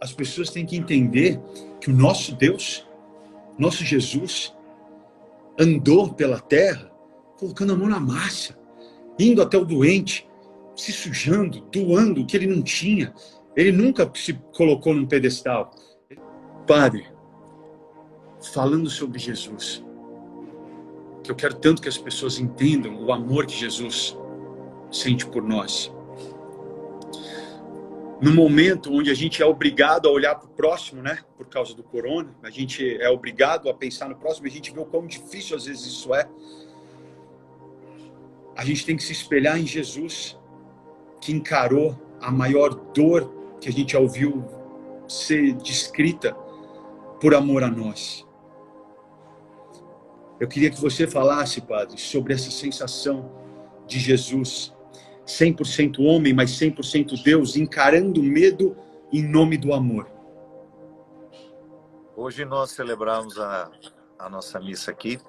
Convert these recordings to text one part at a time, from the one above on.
As pessoas têm que entender que o nosso Deus, nosso Jesus, andou pela terra colocando a mão na massa, indo até o doente, se sujando, doando o que ele não tinha. Ele nunca se colocou num pedestal. Padre, falando sobre Jesus, que eu quero tanto que as pessoas entendam o amor que Jesus sente por nós. No momento onde a gente é obrigado a olhar para o próximo, né, por causa do corona, a gente é obrigado a pensar no próximo, a gente vê o quão difícil às vezes isso é. A gente tem que se espelhar em Jesus, que encarou a maior dor que a gente já ouviu ser descrita por amor a nós. Eu queria que você falasse, Padre, sobre essa sensação de Jesus, 100% homem, mas 100% Deus, encarando o medo em nome do amor. Hoje nós celebramos a nossa missa aqui,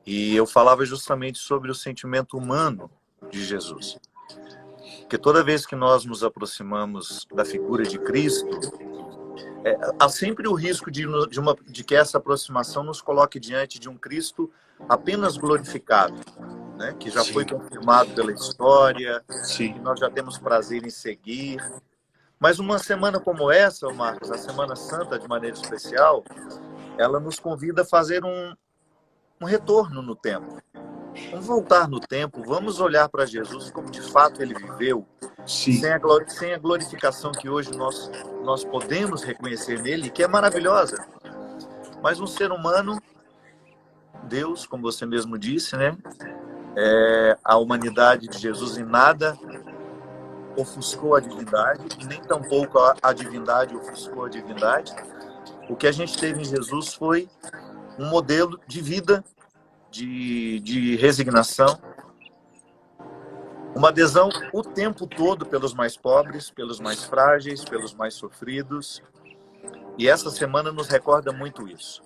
e eu falava justamente sobre o sentimento humano de Jesus. Porque toda vez que nós nos aproximamos da figura de Cristo, há sempre o risco de que essa aproximação nos coloque diante de um Cristo apenas glorificado, né? Que já foi confirmado pela história, que nós já temos prazer em seguir. Mas uma semana como essa, Marcos, a Semana Santa de maneira especial, ela nos convida a fazer um retorno no tempo. Vamos voltar no tempo, vamos olhar para Jesus como de fato ele viveu, sem a glorificação que hoje nós podemos reconhecer nele, que é maravilhosa. Mas um ser humano, Deus, como você mesmo disse, né? A humanidade de Jesus em nada ofuscou a divindade, nem tampouco a divindade ofuscou a divindade. O que a gente teve em Jesus foi um modelo de vida, de resignação, uma adesão o tempo todo pelos mais pobres, pelos mais frágeis, pelos mais sofridos. E essa semana nos recorda muito isso.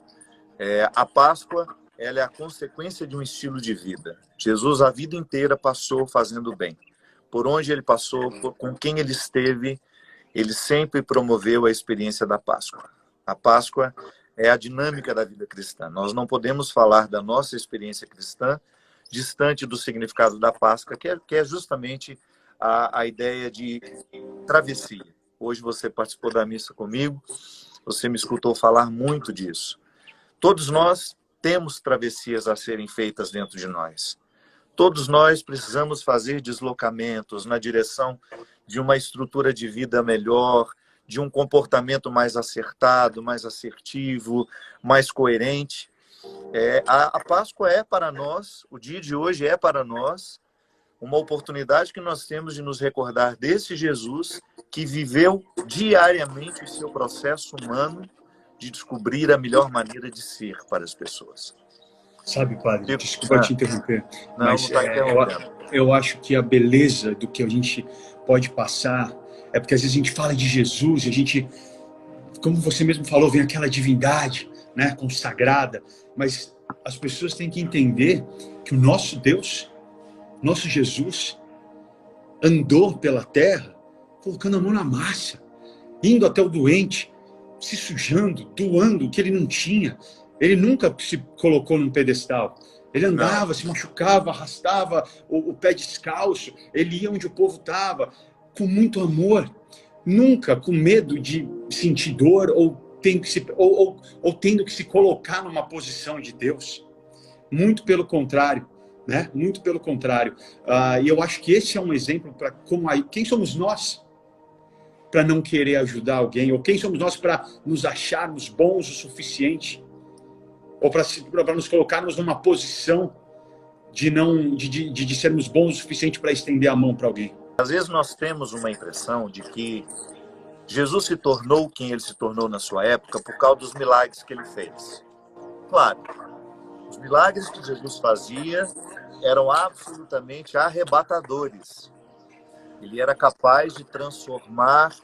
A Páscoa, ela é a consequência de um estilo de vida. Jesus a vida inteira passou fazendo bem. Por onde ele passou, com quem ele esteve, ele sempre promoveu a experiência da Páscoa. A Páscoa é a dinâmica da vida cristã. Nós não podemos falar da nossa experiência cristã distante do significado da Páscoa, que é justamente a ideia de travessia. Hoje você participou da missa comigo, você me escutou falar muito disso. Todos nós temos travessias a serem feitas dentro de nós. Todos nós precisamos fazer deslocamentos na direção de uma estrutura de vida melhor, de um comportamento mais acertado, mais assertivo, mais coerente. A Páscoa é para nós, o dia de hoje é para nós, uma oportunidade que nós temos de nos recordar desse Jesus que viveu diariamente o seu processo humano de descobrir a melhor maneira de ser para as pessoas. Sabe, Padre, desculpa te interromper, mas não tá interrompendo. Eu acho que a beleza do que a gente pode passar é porque às vezes a gente fala de Jesus, a gente, como você mesmo falou, vem aquela divindade, né, consagrada, mas as pessoas têm que entender que o nosso Deus, nosso Jesus, andou pela terra colocando a mão na massa, indo até o doente, se sujando, doando o que ele não tinha. Ele nunca se colocou num pedestal. Ele andava, se machucava, arrastava o pé descalço. Ele ia onde o povo estava, com muito amor. Nunca com medo de sentir dor ou tendo que se colocar numa posição de Deus. Muito pelo contrário, né? Muito pelo contrário. E eu acho que esse é um exemplo para quem somos nós para não querer ajudar alguém, ou quem somos nós para nos acharmos bons o suficiente, ou para nos colocarmos numa posição de sermos bons o suficiente para estender a mão para alguém. Às vezes nós temos uma impressão de que Jesus se tornou quem ele se tornou na sua época por causa dos milagres que ele fez. Claro, os milagres que Jesus fazia eram absolutamente arrebatadores. Ele era capaz de transformar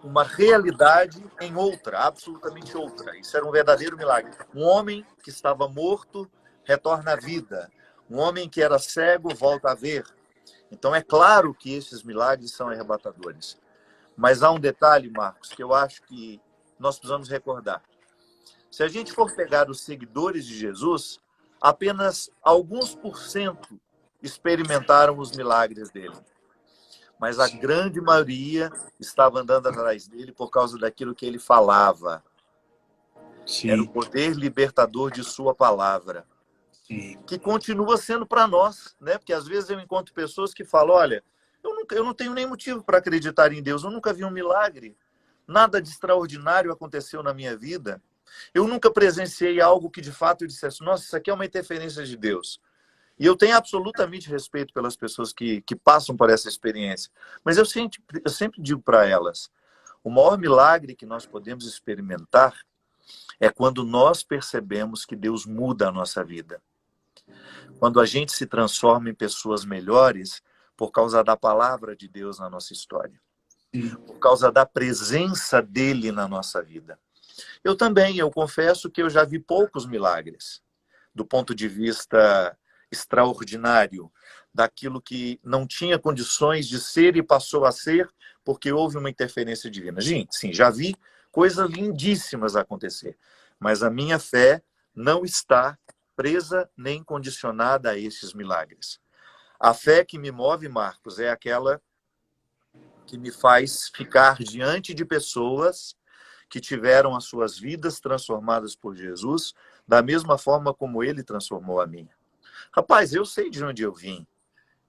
uma realidade em outra, absolutamente outra. Isso era um verdadeiro milagre. Um homem que estava morto retorna à vida. Um homem que era cego volta a ver. Então é claro que esses milagres são arrebatadores. Mas há um detalhe, Marcos, que eu acho que nós precisamos recordar. Se a gente for pegar os seguidores de Jesus, apenas alguns por cento experimentaram os milagres dele. Mas a grande maioria estava andando atrás dele por causa daquilo que ele falava. Sim. Era o poder libertador de sua palavra. Sim. Que continua sendo para nós, né? Porque às vezes eu encontro pessoas que falam, olha, eu não tenho nem motivo para acreditar em Deus, eu nunca vi um milagre, nada de extraordinário aconteceu na minha vida, eu nunca presenciei algo que de fato eu dissesse, nossa, isso aqui é uma interferência de Deus. E eu tenho absolutamente respeito pelas pessoas que passam por essa experiência, mas eu sempre digo para elas, o maior milagre que nós podemos experimentar é quando nós percebemos que Deus muda a nossa vida. Quando a gente se transforma em pessoas melhores por causa da palavra de Deus na nossa história. Por causa da presença dele na nossa vida. Eu confesso que eu já vi poucos milagres. Do ponto de vista extraordinário. Daquilo que não tinha condições de ser e passou a ser porque houve uma interferência divina. Gente, sim, já vi coisas lindíssimas acontecer. Mas a minha fé não está presa nem condicionada a esses milagres. A fé que me move, Marcos, é aquela que me faz ficar diante de pessoas que tiveram as suas vidas transformadas por Jesus, da mesma forma como ele transformou a minha. Rapaz, eu sei de onde eu vim.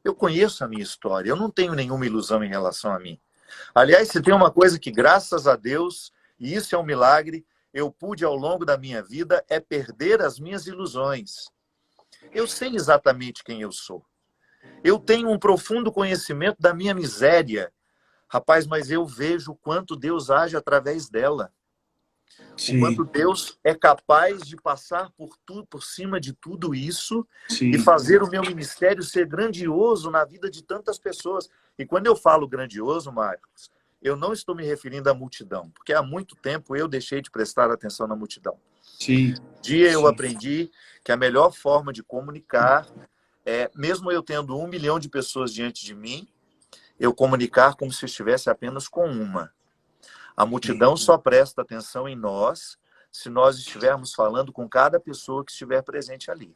Eu conheço a minha história. Eu não tenho nenhuma ilusão em relação a mim. Aliás, se tem uma coisa que, graças a Deus, e isso é um milagre, eu pude, ao longo da minha vida, é perder as minhas ilusões. Eu sei exatamente quem eu sou. Eu tenho um profundo conhecimento da minha miséria. Rapaz, mas eu vejo o quanto Deus age através dela. Sim. O quanto Deus é capaz de passar por cima de tudo isso. Sim. E fazer o meu ministério ser grandioso na vida de tantas pessoas. E quando eu falo grandioso, Marcos, eu não estou me referindo à multidão, porque há muito tempo eu deixei de prestar atenção na multidão. Sim. Um dia eu aprendi que a melhor forma de comunicar é, mesmo eu tendo 1 milhão de pessoas diante de mim, eu comunicar como se eu estivesse apenas com uma. A multidão só presta atenção em nós se nós estivermos falando com cada pessoa que estiver presente ali.